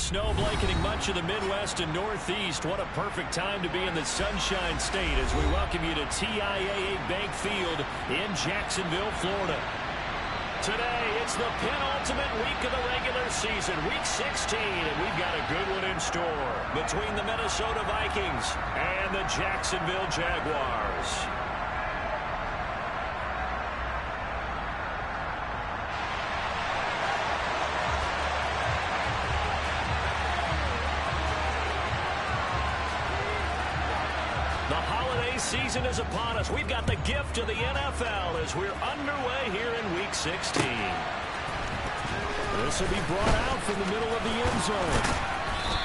snow blanketing much of the Midwest and Northeast. What a perfect time to be in the Sunshine State as we welcome you to TIAA Bank Field in Jacksonville, Florida. Today, it's the penultimate week of the regular season, week 16, and we've got a good one in store between the Minnesota Vikings and the Jacksonville Jaguars. Season is upon us. We've got the gift of the NFL as we're underway here in week 16. This will be brought out from the middle of the end zone.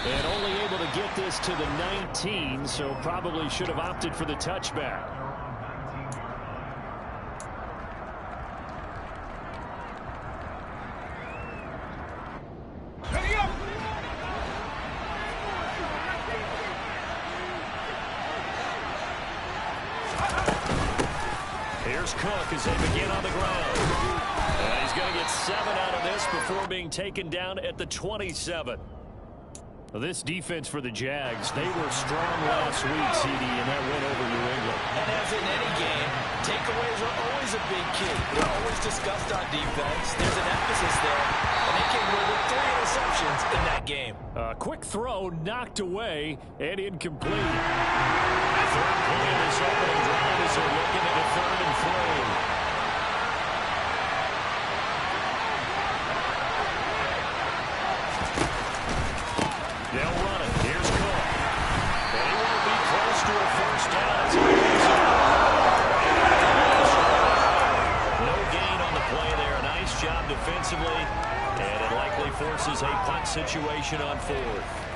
And only able to get this to the 19, so probably should have opted for the touchback. Here's Cook as they begin on the ground. And he's going to get 7 out of this before being taken down at the 27. Well, this defense for the Jags, they were strong last week, CD, and that went over New England. And as in any game, takeaways are always a big key. They're always discussed on defense. There's an emphasis there, and they came away with 3 interceptions in that game. Quick throw knocked away and incomplete. Third play of this opening drive as they're looking at a 3rd and 3. They'll run it. Here's Cook. And he won't be close to a first down. As he goes no gain on the play there. A nice job defensively. And it likely forces a punt situation on 4th.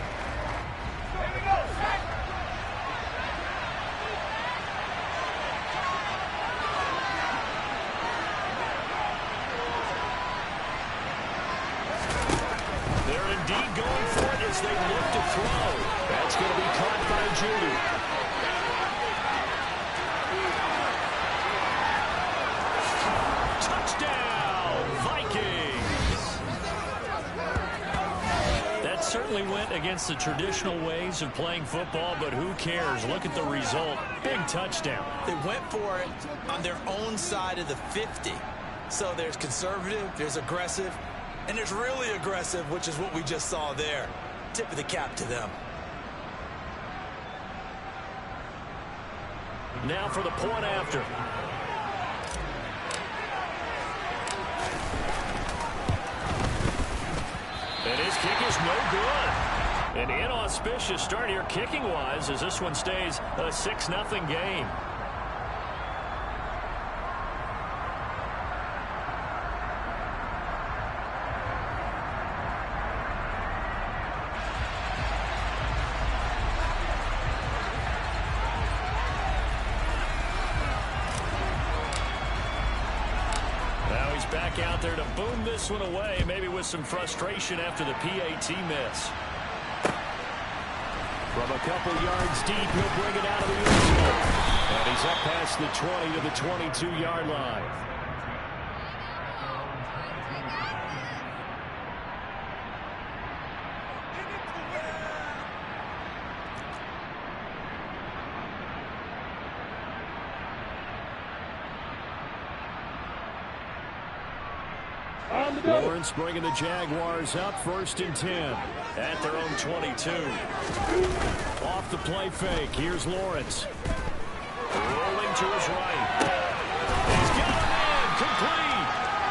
They look to throw. That's going to be caught by Judy. Touchdown, Vikings. That certainly went against the traditional ways of playing football, but who cares? Look at the result. Big touchdown. They went for it on their own side of the 50. So there's conservative, there's aggressive, and there's really aggressive, which is what we just saw there. Tip of the cap to them. Now for the point after. And his kick is no good. An inauspicious start here kicking-wise as this one stays a 6-0 game. Back out there to boom this one away, maybe with some frustration after the PAT miss. From a couple yards deep, he'll bring it out of the end zone. And he's up past the 20 to the 22-yard line. Lawrence bringing the Jaguars up 1st and 10 at their own 22. Off the play fake. Here's Lawrence. Rolling to his right. He's got a man. Complete.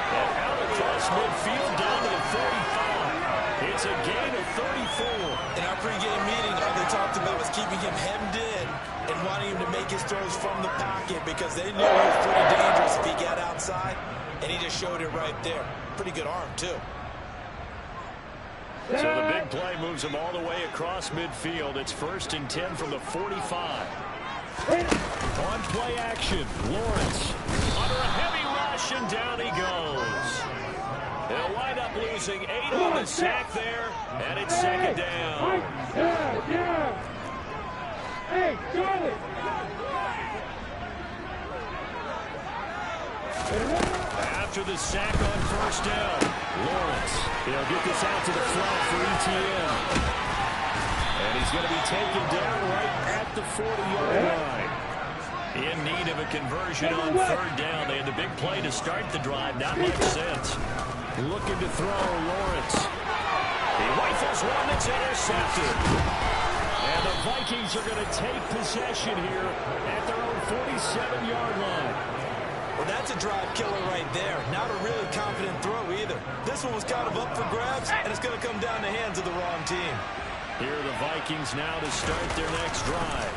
And out across midfield down to the 35. It's a gain of 34. In our pregame meeting, all they talked about was keeping him hemmed in and wanting him to make his throws from the pocket because they knew he was pretty dangerous if he got outside, and he just showed it right there. Pretty good arm, too. So the big play moves him all the way across midfield. It's 1st and 10 from the 45. On play action, Lawrence under a heavy rush, and down he goes. They'll wind up losing 8 on the sack there, and it's 2nd down. Hey, Charlie! after the sack on first down. Lawrence, he'll get this out to the flat for ETN. And he's going to be taken down right at the 40-yard line. In need of a conversion on third down. They had the big play to start the drive. Not much sense. Looking to throw, Lawrence. He rifles one that's intercepted. And the Vikings are going to take possession here at their own 47-yard line. Well, that's a drive killer right there. Not a really confident throw either. This one was kind of up for grabs, and it's going to come down the hands of the wrong team. Here are the Vikings now to start their next drive.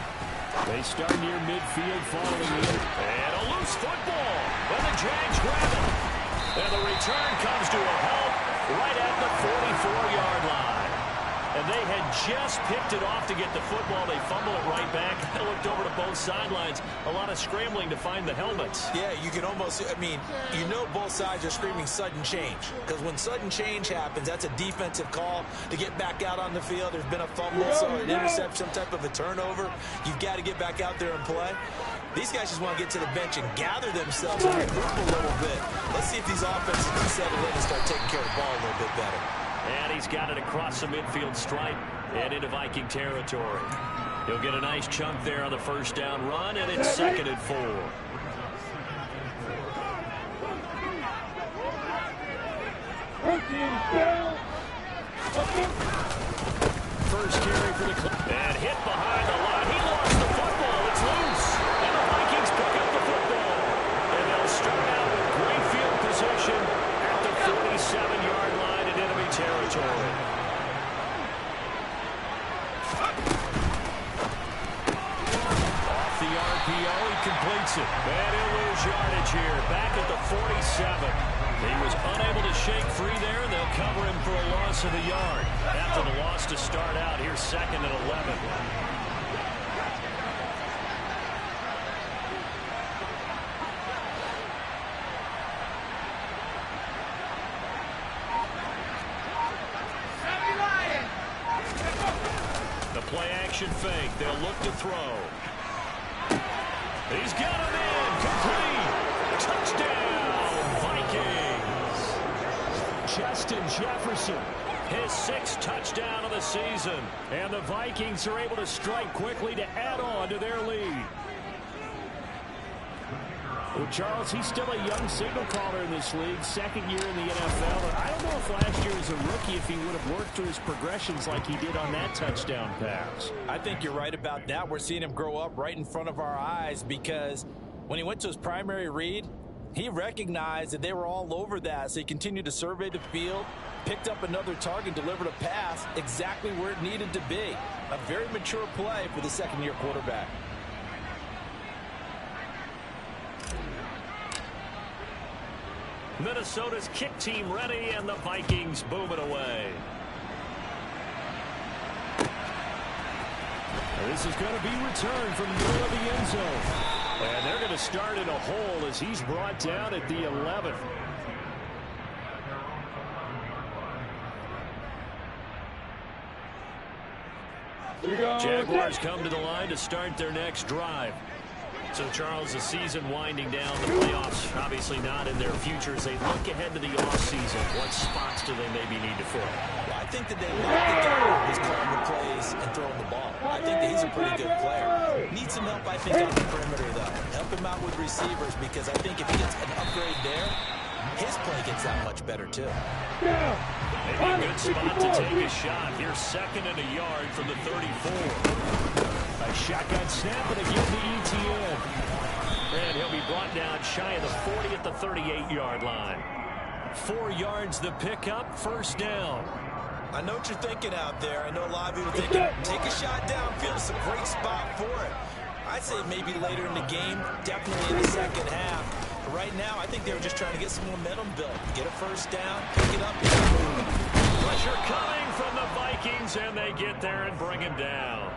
They start near midfield following the and a loose football. But the Jags grab it. And the return comes to a halt right at the 44-yard line. And they had just picked it off to get the football. They fumble it right back. I looked over to both sidelines. A lot of scrambling to find the helmets. Yeah, you can almost, I mean, you know both sides are screaming sudden change. Because when sudden change happens, that's a defensive call to get back out on the field. There's been a fumble, so an interception, some type of a turnover. You've got to get back out there and play. These guys just want to get to the bench and gather themselves and regroup a little bit. Let's see if these offenses can settle in and start taking care of the ball a little bit better. And he's got it across the midfield stripe and into Viking territory. He'll get a nice chunk there on the first down run, and it's 2nd and 4. First carry for the club. And hit behind the line. He lost the football. It's loose. And the Vikings pick up the football. And they'll start out with great field position at the 47-yard line in enemy territory. Off the RPO, he completes it. And he'll lose yardage here. Back at the 47. He was unable to shake free there, and they'll cover him for a loss of a yard. After the loss to start out, here's 2nd and 11. The play-action fake. They'll look to throw. He's got him in. Complete. Touchdown, Vikings. Justin Jefferson, his 6th touchdown of the season. And the Vikings are able to strike quickly to add on to their lead. Well, Charles, he's still a young signal caller in this league, 2nd year in the NFL. And I don't know if last year as a rookie if he would have worked through his progressions like he did on that touchdown pass. I think you're right about that. We're seeing him grow up right in front of our eyes because when he went to his primary read, he recognized that they were all over that, so he continued to survey the field, picked up another target, delivered a pass exactly where it needed to be. A very mature play for the 2nd-year quarterback. Minnesota's kick team ready, and the Vikings boom it away. This is going to be returned from the middle of the end zone. And they're going to start in a hole as he's brought down at the 11th. Jaguars come to the line to start their next drive. So, Charles, the season winding down, the playoffs obviously not in their future as they look ahead to the offseason. What spots do they maybe need to fill? Well, I think that they like the guy who's calling the plays and throwing the ball. I think that he's a pretty good player. Needs some help, I think, on the perimeter, though. Help him out with receivers because I think if he gets an upgrade there, his play gets that much better, too. Maybe a good spot to take a shot. Here's 2nd and a yard from the 34. A shotgun snap and again to ETN. And he'll be brought down shy of the 40 at the 38-yard line. 4 yards the pickup, first down. I know what you're thinking out there. I know a lot of you are thinking, take a shot downfield. It's a great spot for it. I'd say maybe later in the game, definitely in the second half. But right now, I think they were just trying to get some momentum built. Get a first down, pick it up, and keep moving. Pressure coming from the Vikings, and they get there and bring him down.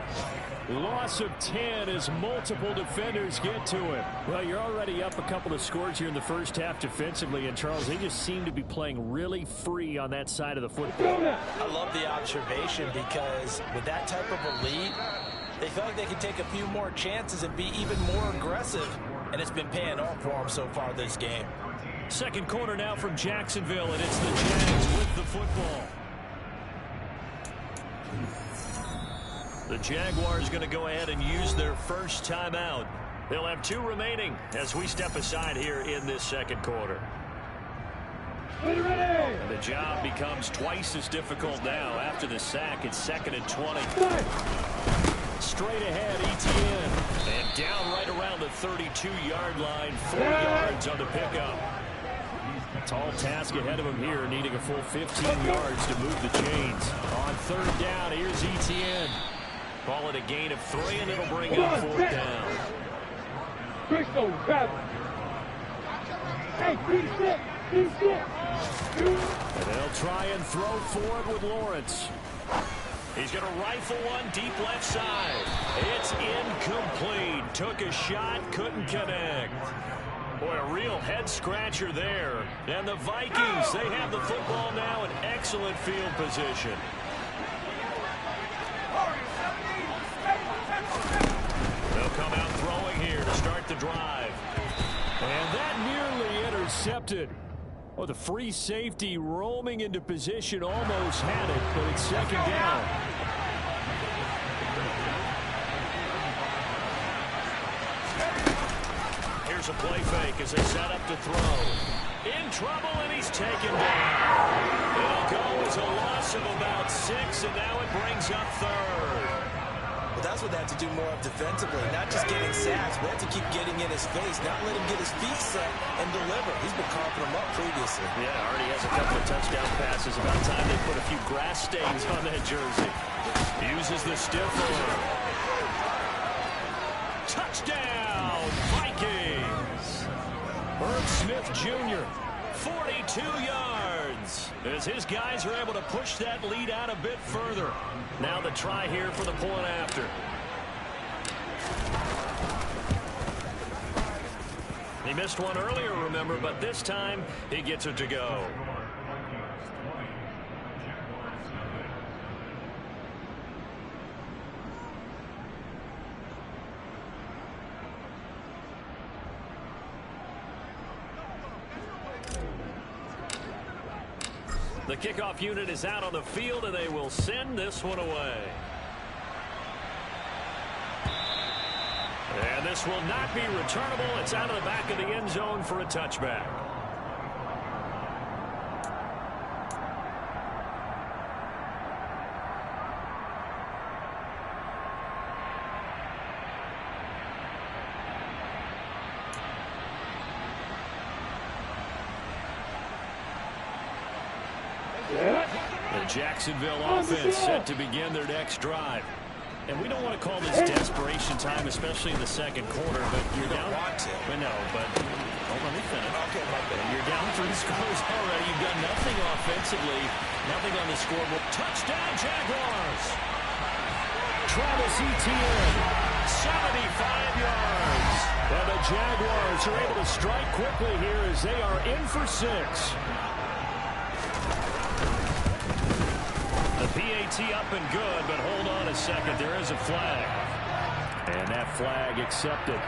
Loss of 10 as multiple defenders get to him. Well, you're already up a couple of scores here in the first half defensively, and Charles, they just seem to be playing really free on that side of the football. I love the observation because with that type of a lead, they felt like they could take a few more chances and be even more aggressive, and it's been paying off for them so far this game. Second quarter now from Jacksonville, and it's the Jags with the football. The Jaguars going to go ahead and use their first timeout. They'll have 2 remaining as we step aside here in this second quarter. And the job becomes twice as difficult now. After the sack, it's 2nd and 20. Straight ahead, Etienne. And down right around the 32-yard line, 4 yards on the pickup. Tall task ahead of him here, needing a full 15 yards to move the chains. On 3rd down, here's Etienne. Call it a gain of 3, and it'll bring up 4th down. And they'll try and throw for it with Lawrence. He's going to rifle one deep left side. It's incomplete. Took a shot, couldn't connect. Boy, a real head-scratcher there. And the Vikings, they have the football now in excellent field position. They'll come out throwing here to start the drive. And that nearly intercepted. Well, the free safety roaming into position almost had it, but it's 2nd down. Here's a play fake as they set up to throw. In trouble, and he's taken down. It'll go as a loss of about 6, and now it brings up 3rd. Well, that's what they have to do more of defensively, not just getting sacks, but have to keep getting in his face, not let him get his feet set and deliver. He's been coughing him up previously. Yeah, already has a couple of touchdown passes. About time they put a few grass stains on that jersey. Uses the stiff arm. Touchdown, Vikings! Herb Smith Jr., 42 yards, as his guys are able to push that lead out a bit further. Now the try here for the point after. He missed one earlier, remember, but this time he gets it to go. The kickoff unit is out on the field, and they will send this one away. And this will not be returnable. It's out of the back of the end zone for a touchback. The Jacksonville offense set to begin their next drive. And we don't want to call this desperation time, especially in the second quarter, but you're down. I know, but hold on, let me finish. Okay, my bad. You're down 3 scores already. You've done nothing offensively, nothing on the scoreboard. Touchdown, Jaguars! Travis Etienne, 75 yards. And the Jaguars are able to strike quickly here as they are in for 6. The PAT up and good, but hold on a second. There is a flag. And that flag accepted.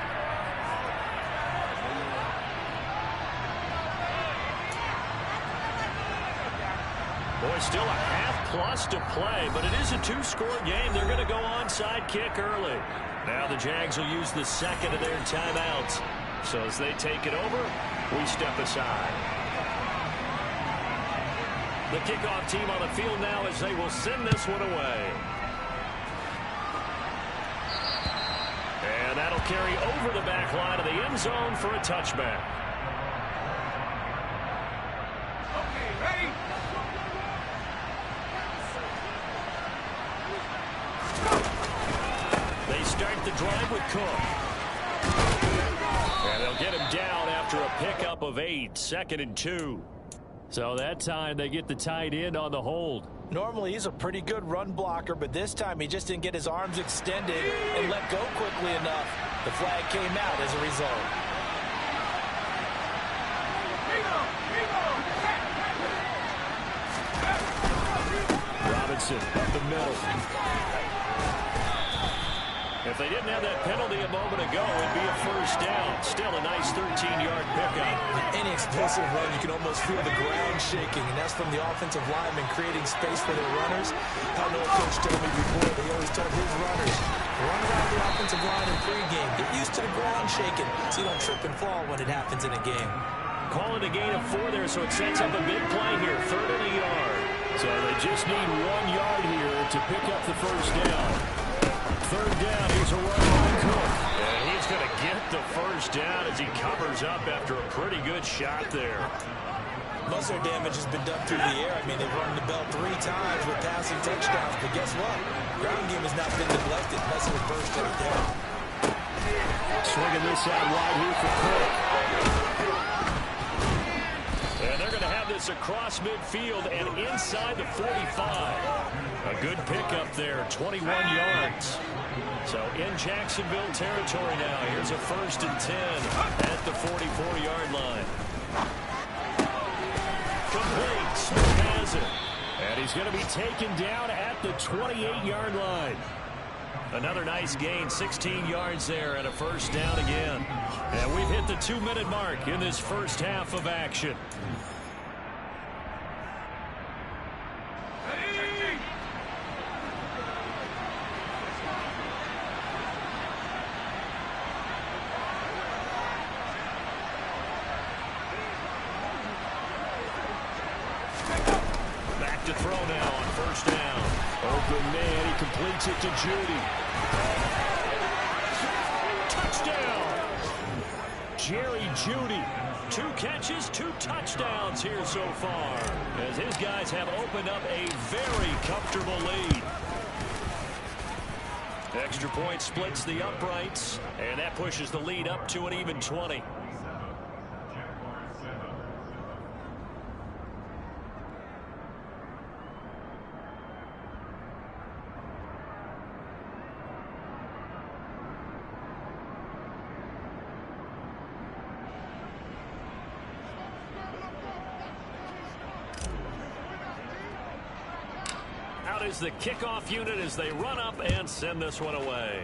Boy, still a half-plus to play, but it is a 2-score game. They're going to go onside kick early. Now the Jags will use the second of their timeouts. So as they take it over, we step aside. The kickoff team on the field now as they will send this one away. And that'll carry over the back line of the end zone for a touchback. Okay, ready? They start the drive with Cook. And they'll get him down after a pickup of 8, 2nd and 2. So that time they get the tight end on the hold. Normally he's a pretty good run blocker, but this time he just didn't get his arms extended and let go quickly enough. The flag came out as a result. Robinson up the middle. If they didn't have that penalty a moment ago, it'd be a first down. Still a nice 13-yard pickup. Any explosive run, you can almost feel the ground shaking, and that's from the offensive linemen creating space for their runners. I know a coach told me before, they always told his runners, run around the offensive line in pregame. Get used to the ground shaking so you don't trip and fall when it happens in a game. Calling a gain of 4 there, so it sets up a big play here, 3rd and a yard. So they just need 1 yard here to pick up the first down. 3rd down, here's a run by Cook. And he's going to get the first down as he covers up after a pretty good shot there. Most of their damage has been done through the air. I mean, they've run the bell 3 times with passing touchdowns, but guess what? Ground game has not been neglected unless it was burst right there. Swinging this out wide here for Cook. And they're going to have this across midfield and inside the 45. A good pickup there, 21 yards. So in Jacksonville territory now. Here's a 1st and 10 at the 44-yard line. Complete. Smith has it. And he's going to be taken down at the 28-yard line. Another nice gain, 16 yards there and a first down again. And we've hit the 2-minute mark in this first half of action. Back to throw now on 1st down. Open man, he completes it to Judy. Touchdown! Jerry Judy. 2 catches, 2 touchdowns here so far, as his guys have opened up a very comfortable lead. Extra point splits the uprights, and that pushes the lead up to an even 20. Out is the kickoff unit as they run up and send this one away.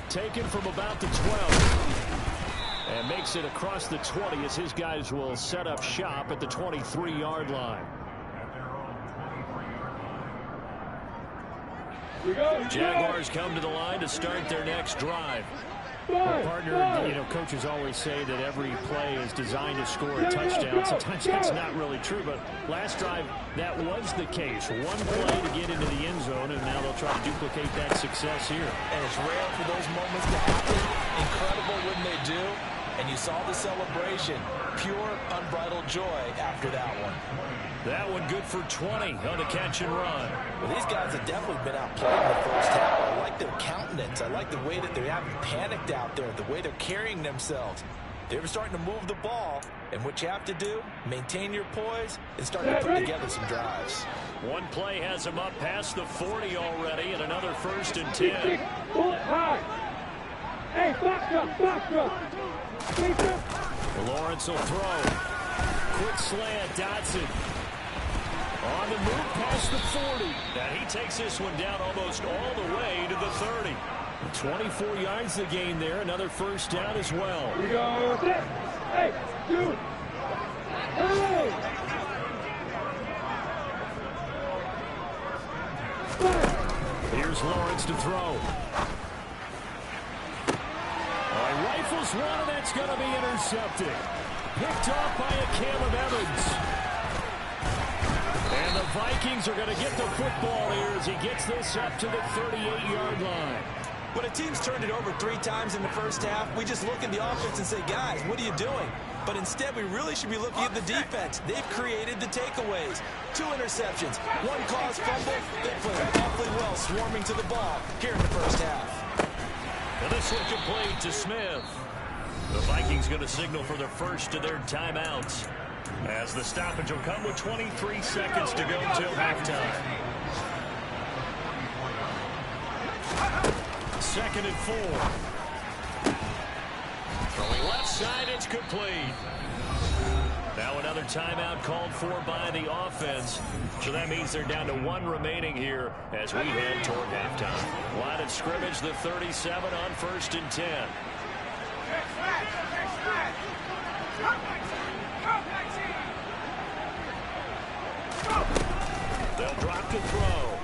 Taken from about the 12. And makes it across the 20 as his guys will set up shop at the 23-yard line. Jaguars come to the line to start their next drive. Well, partner, coaches always say that every play is designed to score a touchdown. Sometimes that's not really true, but last drive, that was the case. 1 play to get into the end zone, and now they'll try to duplicate that success here. And it's rare for those moments to happen. Incredible when they do. And you saw the celebration. Pure, unbridled joy after that one. That one good for 20 on the catch and run. Well, these guys have definitely been outplayed in the first half. I like their countenance. I like the way that they haven't panicked out there, the way they're carrying themselves. They were starting to move the ball, and what you have to do, maintain your poise and start to put together some drives. 1 play has them up past the 40 already, and another 1st and 10. Hey, back up. Lawrence will throw. Quick slant, Dotson. On the move past the 40. Now he takes this one down almost all the way to the 30. 24 yards the gain there. Another first down as well. Here we go. Hey, dude. Hey. Here's Lawrence to throw. Rifles one, and that's going to be intercepted. Picked off by a Caleb Evans. And the Vikings are going to get the football here as he gets this up to the 38-yard line. When a team's turned it over 3 times in the first half, we just look at the offense and say, guys, what are you doing? But instead, we really should be looking at the defense. They've created the takeaways. 2 interceptions, 1 caused fumble. They played awfully well swarming to the ball here in the first half. And this one complete to Smith. The Vikings going to signal for their first of their timeouts, as the stoppage will come with 23 seconds to go until halftime. 2nd and 4. Throwing left side, it's complete. Now another timeout called for by the offense. So that means they're down to 1 remaining here as we head toward halftime. Line of scrimmage, the 37 on 1st and 10. They'll drop to throw.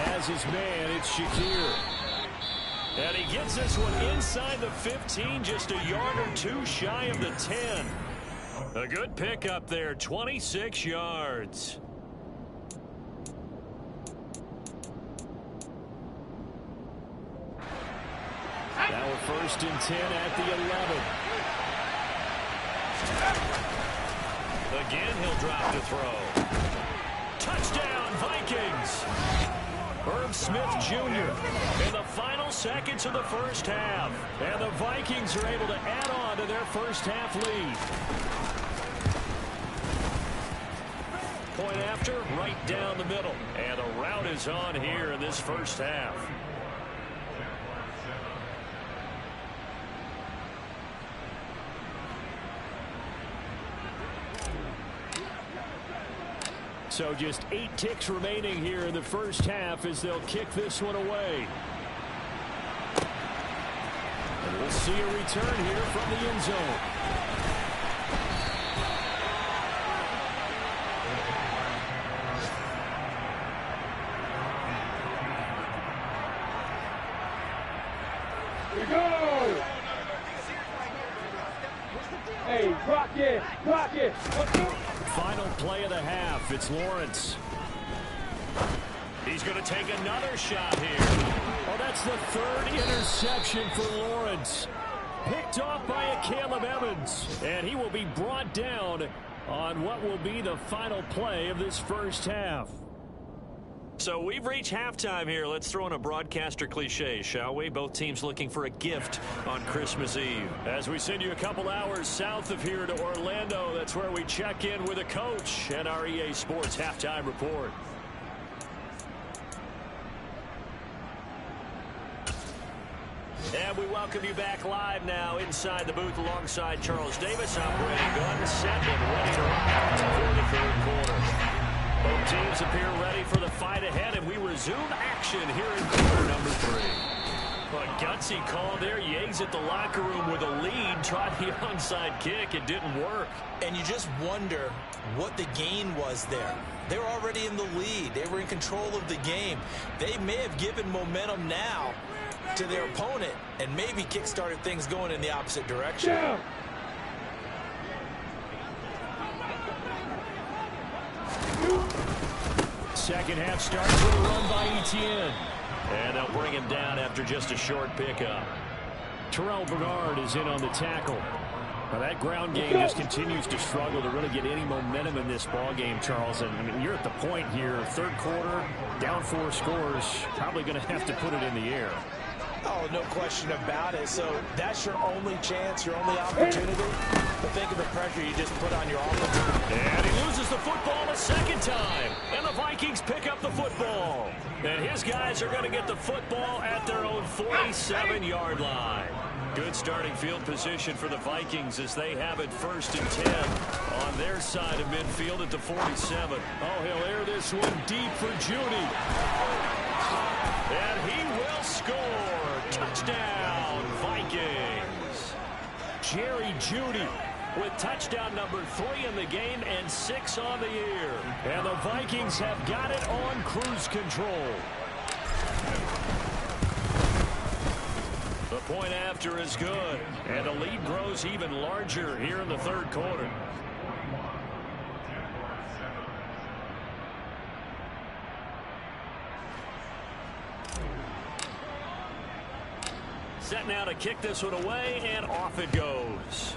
Has his man, it's Shakir. And he gets this one inside the 15, just a yard or 2 shy of the 10. A good pickup there, 26 yards. Now we're 1st and 10 at the 11. Again, he'll drop to throw. Touchdown, Vikings! Irv Smith Jr. in the final seconds of the first half. And the Vikings are able to add on to their first half lead. Point after, right down the middle. And the rout is on here in this first half. So just 8 ticks remaining here in the first half as they'll kick this one away. And we'll see a return here from the end zone. We go! Hey, rock it! Rock it! Let's go! Final play of the half. It's Lawrence. He's going to take another shot here. Oh, that's the 3rd interception for Lawrence. Picked off by a Caleb Evans. And he will be brought down on what will be the final play of this first half. So we've reached halftime here. Let's throw in a broadcaster cliche, shall we? Both teams looking for a gift on Christmas Eve. As we send you a couple hours south of here to Orlando, that's where we check in with a coach and our EA Sports halftime report. And we welcome you back live now inside the booth alongside Charles Davis, operating gun set and ready to rock for the 3rd quarter. Both teams appear ready for the fight ahead, and we resume action here in quarter number 3. A gutsy call there. Yates at the locker room with a lead. Tried the onside kick. It didn't work. And you just wonder what the gain was there. They were already in the lead. They were in control of the game. They may have given momentum now to their opponent and maybe kick-started things going in the opposite direction. Yeah. Second half starts with a run by Etienne. And they'll bring him down after just a short pickup. Terrell Bernard is in on the tackle. Now that ground game just continues to struggle to really get any momentum in this ball game, Charles. And I mean, you're at the point here, 3rd quarter, down 4 scores, probably going to have to put it in the air. Oh, no question about it. So that's your only chance, your only opportunity. But think of the pressure you just put on your offense. And he loses the football a second time. And the Vikings pick up the football. And his guys are going to get the football at their own 47-yard line. Good starting field position for the Vikings as they have it 1st and 10 on their side of midfield at the 47. Oh, he'll air this one deep for Judy. And he will score. Touchdown, Vikings. Jerry Judy with touchdown number 3 in the game and 6 on the year. And the Vikings have got it on cruise control. The point after is good. And the lead grows even larger here in the 3rd quarter. Set now to kick this one away, and off it goes.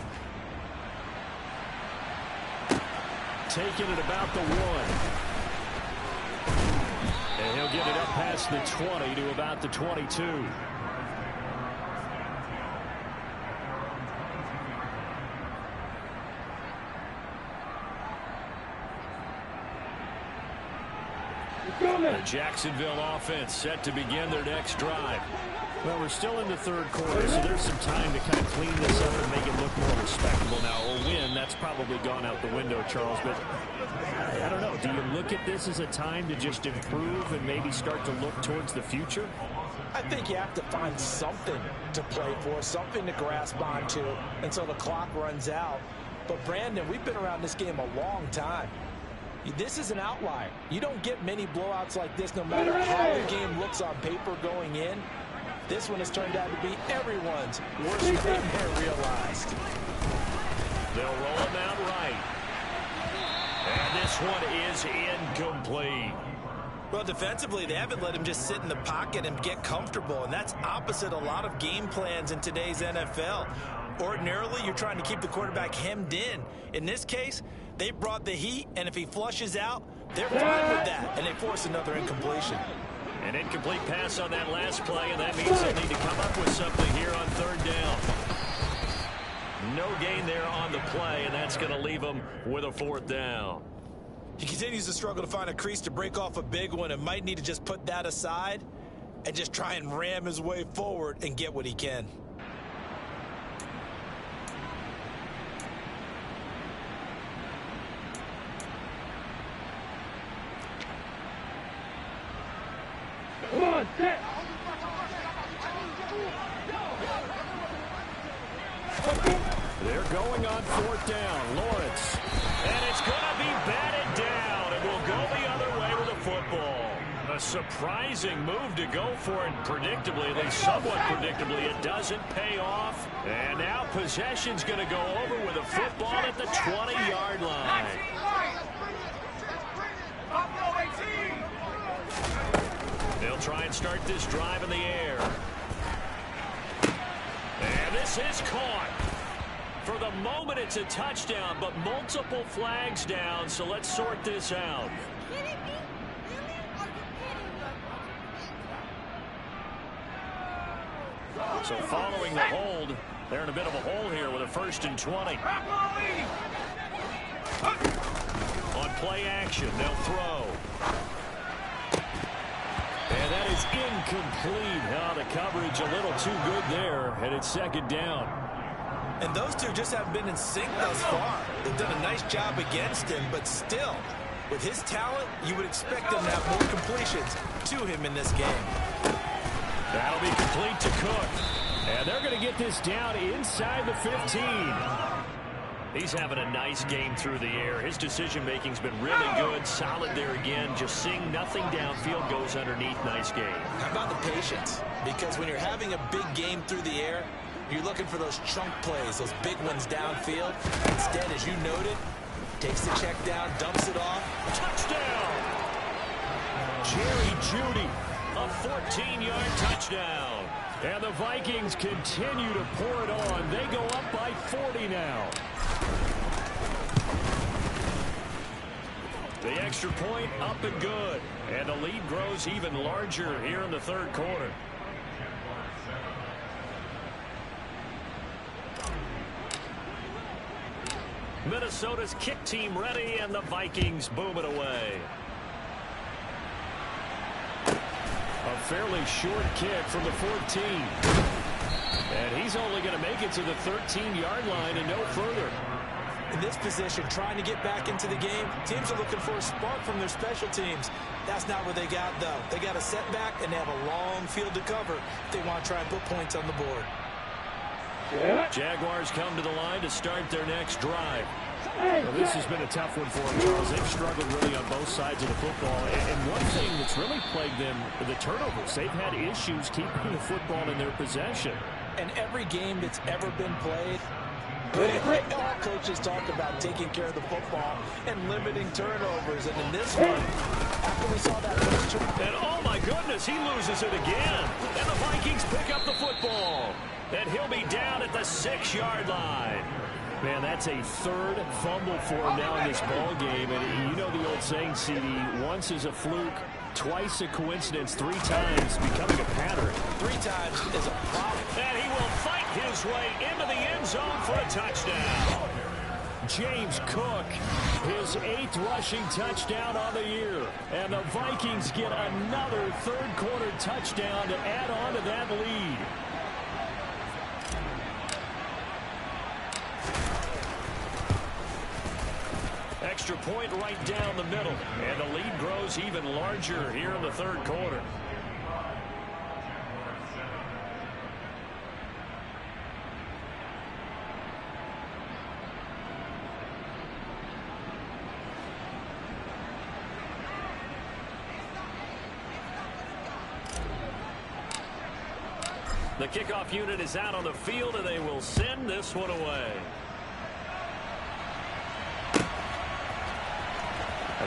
Taking it about the 1. And he'll get it up past the 20 to about the 22. The Jacksonville offense set to begin their next drive. Well, we're still in the third quarter, so there's some time to kind of clean this up and make it look more respectable now. A win, that's probably gone out the window, Charles, but I don't know. Do you look at this as a time to just improve and maybe start to look towards the future? I think you have to find something to play for, something to grasp onto until the clock runs out. But, Brandon, we've been around this game a long time. This is an outlier. You don't get many blowouts like this no matter how the game looks on paper going in. This one has turned out to be everyone's worst nightmare realized. They'll roll him out right. And this one is incomplete. Well, defensively, they haven't let him just sit in the pocket and get comfortable, and that's opposite a lot of game plans in today's NFL. Ordinarily, you're trying to keep the quarterback hemmed in. In this case, they brought the heat, and if he flushes out, they're fine with that, and they force another incompletion. An incomplete pass on that last play, and that means they need to come up with something here on third down. No gain there on the play, and that's going to leave them with a fourth down. He continues to struggle to find a crease to break off a big one and might need to just put that aside and just try and ram his way forward and get what he can. Come on, set. They're going on fourth down. Lawrence. And it's going to be batted down. It will go the other way with the football. A surprising move to go for it predictably, at least somewhat predictably. It doesn't pay off. And now possession's going to go over with a football at the 20-yard line. They'll try and start this drive in the air. And this is caught. For the moment, it's a touchdown, but multiple flags down, so let's sort this out. So following the hold, they're in a bit of a hole here with a 1st and 20. On play action, they'll throw. And that is incomplete. Oh, the coverage a little too good there, and it's 2nd down. And those two just haven't been in sync thus far. They've done a nice job against him, but still, with his talent, you would expect them to have more completions to him in this game. That'll be complete to Cook. And they're going to get this down inside the 15. He's having a nice game through the air. His decision-making's been really good. Solid there again. Just seeing nothing downfield goes underneath. Nice game. How about the patience? Because when you're having a big game through the air, you're looking for those chunk plays, those big ones downfield. Instead, as you noted, takes the check down, dumps it off. Touchdown! Jerry Jeudy, a 14-yard touchdown. And the Vikings continue to pour it on. They go up by 40 now. The extra point up and good. And the lead grows even larger here in the third quarter. Minnesota's kick team ready, and the Vikings boom it away. A fairly short kick from the 14. And he's only going to make it to the 13-yard line and no further. In this position, trying to get back into the game, teams are looking for a spark from their special teams. That's not what they got, though. They got a setback, and they have a long field to cover if they want to try and put points on the board. Jaguars come to the line to start their next drive. Well, this has been a tough one for them, Charles. They've struggled really on both sides of the football. And one thing that's really plagued them, the turnovers. They've had issues keeping the football in their possession. And every game that's ever been played, all coaches talk about taking care of the football and limiting turnovers. And in this one, after we saw that first turnover. And oh my goodness, he loses it again. And the Vikings pick up the football. And he'll be down at the 6-yard line. Man, that's a third fumble for him now in this ball game. And you know the old saying, CD, once is a fluke, twice a coincidence, 3 times becoming a pattern. 3 times is a problem. And he will fight his way into the end zone for a touchdown. James Cook, his 8th rushing touchdown on the year. And the Vikings get another third-quarter touchdown to add on to that lead. Extra point right down the middle. And the lead grows even larger here in the third quarter. The kickoff unit is out on the field, and they will send this one away.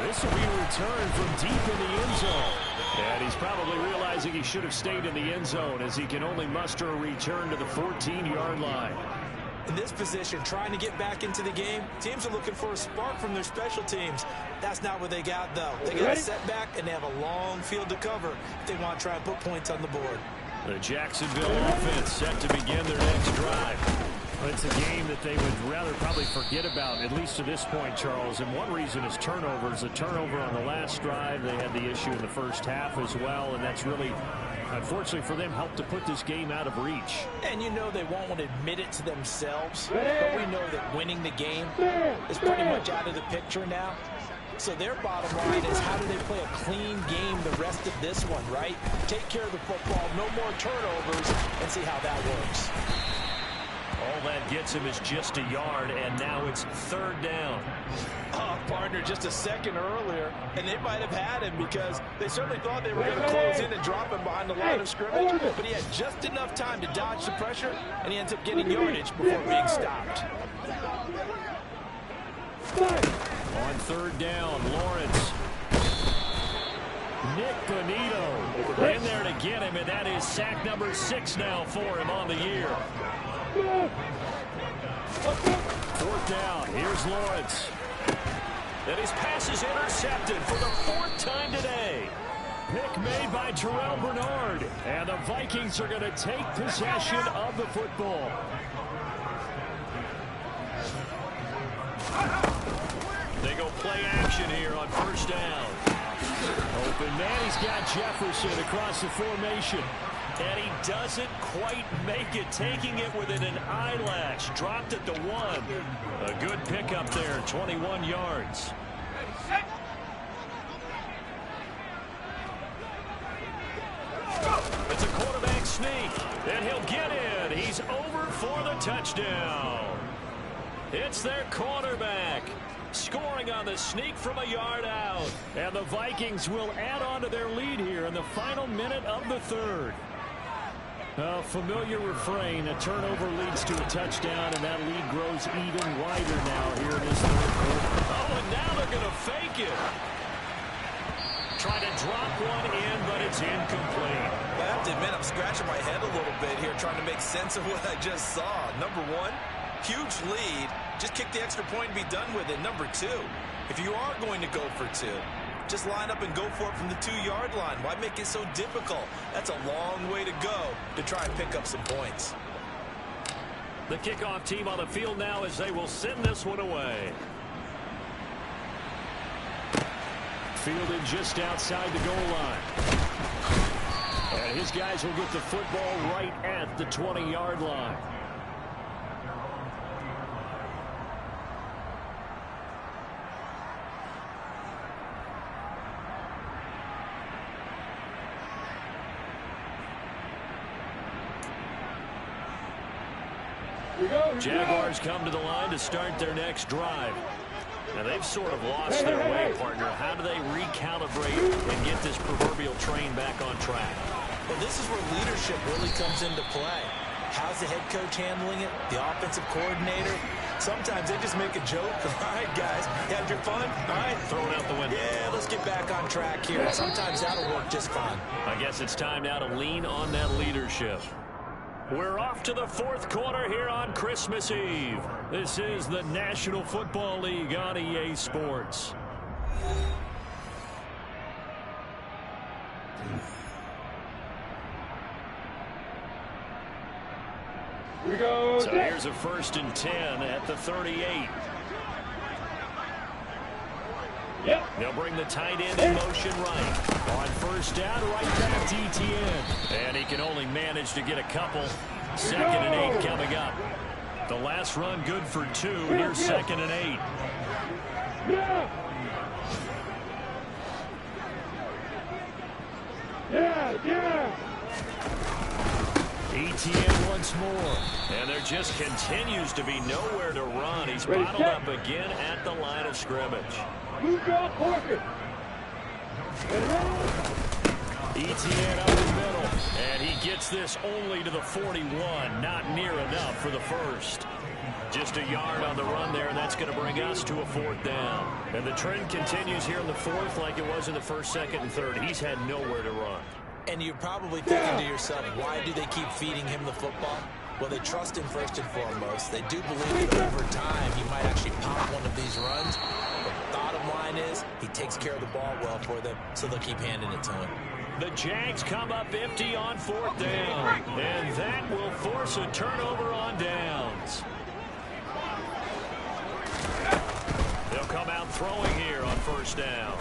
This will be a return from deep in the end zone. And he's probably realizing he should have stayed in the end zone as he can only muster a return to the 14-yard line. In this position, trying to get back into the game, teams are looking for a spark from their special teams. That's not what they got, though. They got a setback, and they have a long field to cover if they want to try and put points on the board. The Jacksonville offense set to begin their next drive. It's a game that they would rather probably forget about, at least to this point, Charles. And one reason is turnovers. A turnover on the last drive. They had the issue in the first half as well, and that's really, unfortunately for them, helped to put this game out of reach. And you know they won't want to admit it to themselves, but we know that winning the game is pretty much out of the picture now. So their bottom line is, how do they play a clean game the rest of this one, right? Take care of the football, no more turnovers, and see how that works. All that gets him is just a yard, and now it's third down. Oh, partner, just a second earlier, and they might have had him because they certainly thought they were going to close in and drop him behind the line of scrimmage, but he had just enough time to dodge the pressure, and he ends up getting yardage before being stopped. On third down, Lawrence. Nick Bonito in there to get him, and that is sack number 6 now for him on the year. Fourth down, here's Lawrence. And his pass is intercepted for the 4th time today. Pick made by Terrell Bernard. And the Vikings are going to take possession of the football. They go play action here on first down. Open man, he's got Jefferson across the formation. And he doesn't quite make it, taking it within an eyelash. Dropped at the 1. A good pickup there, 21 yards. It's a quarterback sneak, and he'll get in. He's over for the touchdown. It's their quarterback, scoring on the sneak from a yard out. And the Vikings will add on to their lead here in the final minute of the third. A familiar refrain, a turnover leads to a touchdown, and that lead grows even wider now here in this third quarter. Oh, and now they're going to fake it. Trying to drop one in, but it's incomplete. I have to admit, I'm scratching my head a little bit here, trying to make sense of what I just saw. Number 1, huge lead. Just kick the extra point and be done with it. Number 2, if you are going to go for 2, just line up and go for it from the 2-yard line. Why make it so difficult? That's a long way to go to try and pick up some points. The kickoff team on the field now as they will send this one away. Fielded just outside the goal line. And his guys will get the football right at the 20-yard line. Jaguars come to the line to start their next drive. Now they've sort of lost their way, partner. How do they recalibrate and get this proverbial train back on track? Well, this is where leadership really comes into play. How's the head coach handling it? The offensive coordinator? Sometimes they just make a joke. All right, guys, you had your fun? All right, throw it out the window. Yeah, let's get back on track here. Sometimes that'll work just fine. I guess it's time now to lean on that leadership. We're off to the fourth quarter here on Christmas Eve. This is the National Football League on EA Sports. Here we go. So here's a 1st and 10 at the 38. They'll bring the tight end in motion right. On first down, right back to ETN. And he can only manage to get a couple. 2nd and 8 coming up. The last run good for 2. Here's 2nd and 8. ETN once more. And there just continues to be nowhere to run. He's bottled up again at the line of scrimmage. ETN up the middle. And he gets this only to the 41. Not near enough for the first. Just a yard on the run there, and that's going to bring us to a 4th down. And the trend continues here in the 4th like it was in the 1st, 2nd, and 3rd. He's had nowhere to run. And you're probably thinking to yourself, why do they keep feeding him the football? Well, they trust him first and foremost. They do believe that over time he might actually pop one of these runs. But the bottom line is he takes care of the ball well for them, so they'll keep handing it to him. The Jags come up empty on 4th down. And that will force a turnover on downs. They'll come out throwing here on 1st down.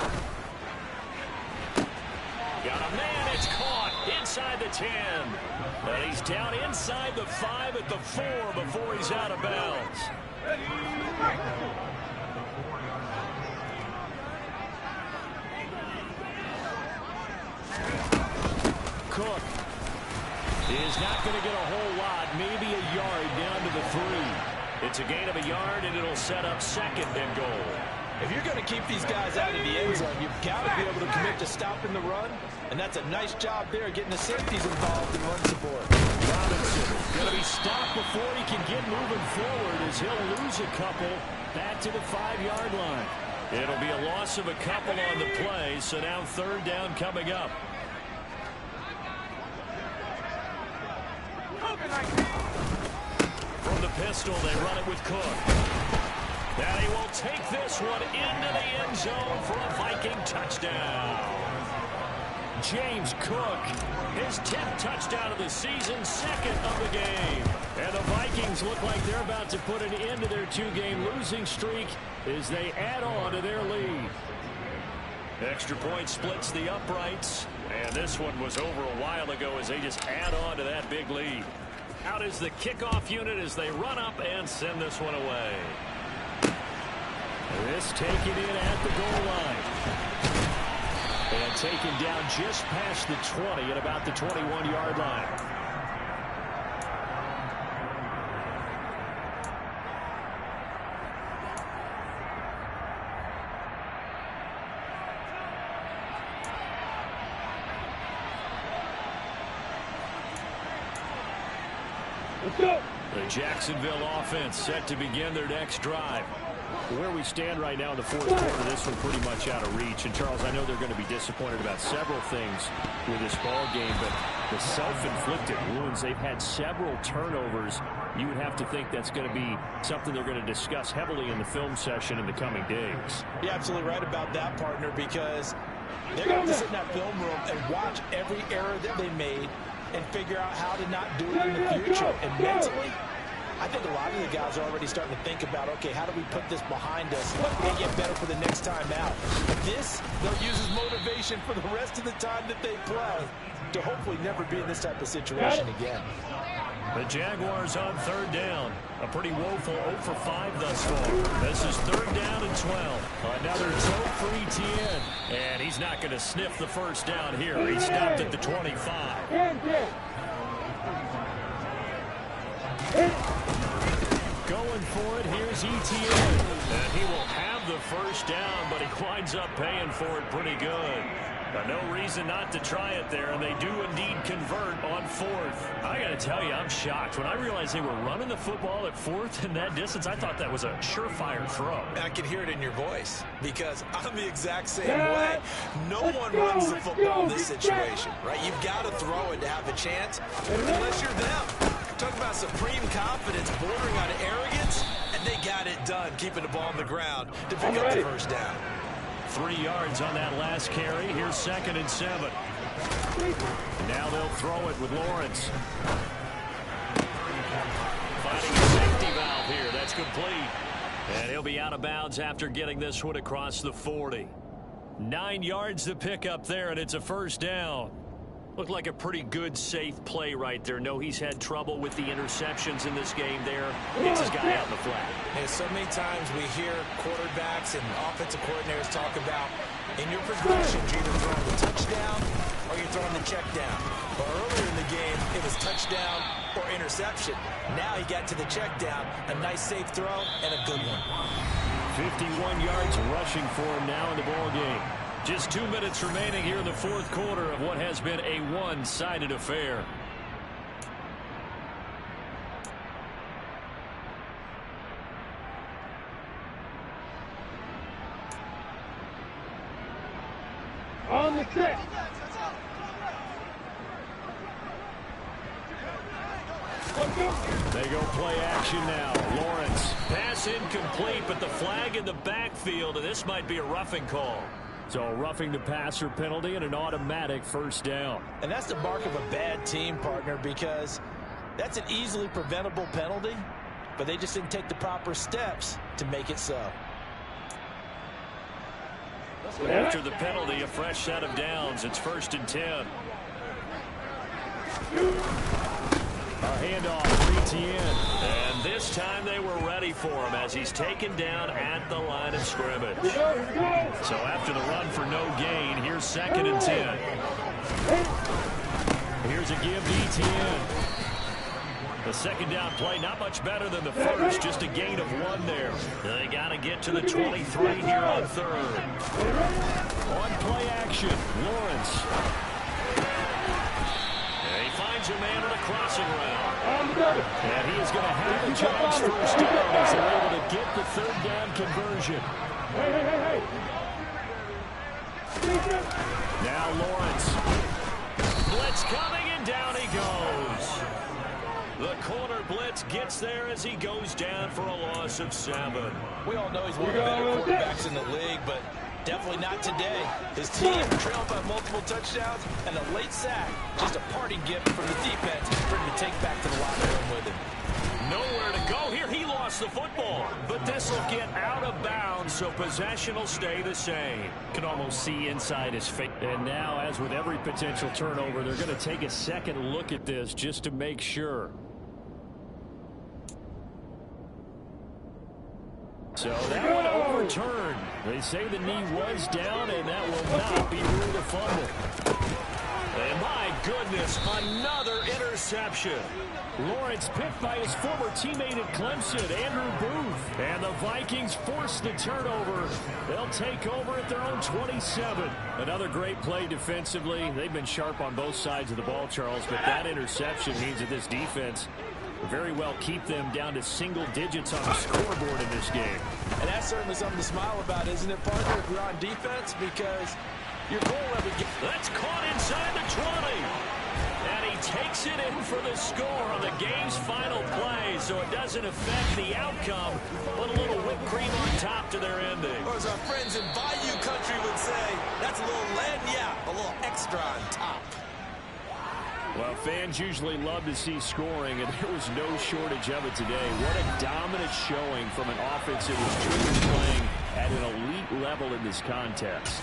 Got a man, it's caught inside the 10. And he's down inside the 5 at the 4 before he's out of bounds. Cook is not going to get a whole lot, maybe a yard down to the 3. It's a gain of a yard, and it'll set up 2nd and goal. If you're going to keep these guys out of the end zone, you've got to be able to commit to stopping the run, and that's a nice job there getting the safeties involved in run support. Robinson going to be stopped before he can get moving forward as he'll lose a couple back to the 5-yard line. It'll be a loss of a couple on the play, so now 3rd down coming up. From the pistol, they run it with Cook. And he will take this one into the end zone for a Viking touchdown. James Cook, his 10th touchdown of the season, 2nd of the game. And the Vikings look like they're about to put an end to their 2-game losing streak as they add on to their lead. Extra point splits the uprights. And this one was over a while ago as they just add on to that big lead. Out is the kickoff unit as they run up and send this one away. This taken in at the goal line. And taken down just past the 20 at about the 21-yard line. Let's go. The Jacksonville offense set to begin their next drive. Where we stand right now in the 4th quarter, this one pretty much out of reach. And, Charles, I know they're going to be disappointed about several things with this ball game, but the self-inflicted wounds, they've had several turnovers. You would have to think that's going to be something they're going to discuss heavily in the film session in the coming days. You're absolutely right about that, partner, because they're going to have to sit in that film room and watch every error that they made and figure out how to not do it in the future. And mentally, I think a lot of the guys are already starting to think about, okay, how do we put this behind us and get better for the next time out? This, they'll use as motivation for the rest of the time that they play to hopefully never be in this type of situation again. The Jaguars on 3rd down. A pretty woeful 0 for 5 thus far. This is 3rd down and 12. Another toe for ETN. And he's not going to sniff the first down here. He stopped at the 25. Going for it, here's ETN. And he will have the first down, but he winds up paying for it pretty good. No reason not to try it there, and they do indeed convert on 4th. I got to tell you, I'm shocked. When I realized they were running the football at 4th in that distance, I thought that was a surefire throw. I can hear it in your voice, because I'm the exact same way. No one runs the football in this situation, right? You've got to throw it to have a chance, unless you're them. Talk about supreme confidence bordering on arrogance, and they got it done, keeping the ball on the ground to pick up the first down. 3 yards on that last carry. Here's 2nd and 7. Now they'll throw it with Lawrence. Finding a safety valve here. That's complete. And he'll be out of bounds after getting this one across the 40. 9 yards to pick up there, and it's a first down. Looked like a pretty good, safe play right there. No, he's had trouble with the interceptions in this game there. Gets his guy out in the flat. And so many times we hear quarterbacks and offensive coordinators talk about, in your progressions, you're either throwing the touchdown or you're throwing the check down. But earlier in the game, it was touchdown or interception. Now he got to the check down, a nice safe throw, and a good one. 51 yards rushing for him now in the ball game. Just 2 minutes remaining here in the fourth quarter of what has been a one-sided affair. On the set. They go play action now. Lawrence. Pass incomplete, but the flag in the backfield, and this might be a roughing call. So a roughing the passer penalty and an automatic first down. And that's the mark of a bad team, partner, because that's an easily preventable penalty, but they just didn't take the proper steps to make it so. After the penalty, a fresh set of downs. It's 1st and 10. A handoff for Etienne. And this time they were ready for him as he's taken down at the line of scrimmage. So after the run for no gain, here's 2nd and 10. Here's a give to Etienne. The second down play, not much better than the first, just a gain of 1 there. They got to get to the 23 here on 3rd. On play action, Lawrence. And he finds a man on a crossing route. And he is going to have the JAGS first down as they're able to get the 3rd down conversion. Now Lawrence. Blitz coming, and down he goes. The corner blitz gets there as he goes down for a loss of 7. We all know he's one of the better quarterbacks in the league, but definitely not today. His team trailed by multiple touchdowns and a late sack. Just a parting gift from the defense for him to take back to the locker room with him. Nowhere to go here. He lost the football, but this will get out of bounds, so possession will stay the same. Can almost see inside his face. And now, as with every potential turnover, they're going to take a second look at this just to make sure. So that one overturned. They say the knee was down, and that will not be ruled a fumble. And my goodness, another interception. Lawrence picked by his former teammate at Clemson, Andrew Booth. And the Vikings force the turnover. They'll take over at their own 27. Another great play defensively. They've been sharp on both sides of the ball, Charles, but that interception means that this defense very well keep them down to single digits on the scoreboard in this game. And that's certainly something to smile about, isn't it, partner, if you're on defense? Because your goal every game. That's caught inside the 20. And he takes it in for the score on the game's final play, so it doesn't affect the outcome, but a little whipped cream on top to their ending. Or as our friends in Bayou Country would say, that's a little lagniappe, a little extra on top. Well, fans usually love to see scoring, and there was no shortage of it today. What a dominant showing from an offense that was truly playing at an elite level in this contest.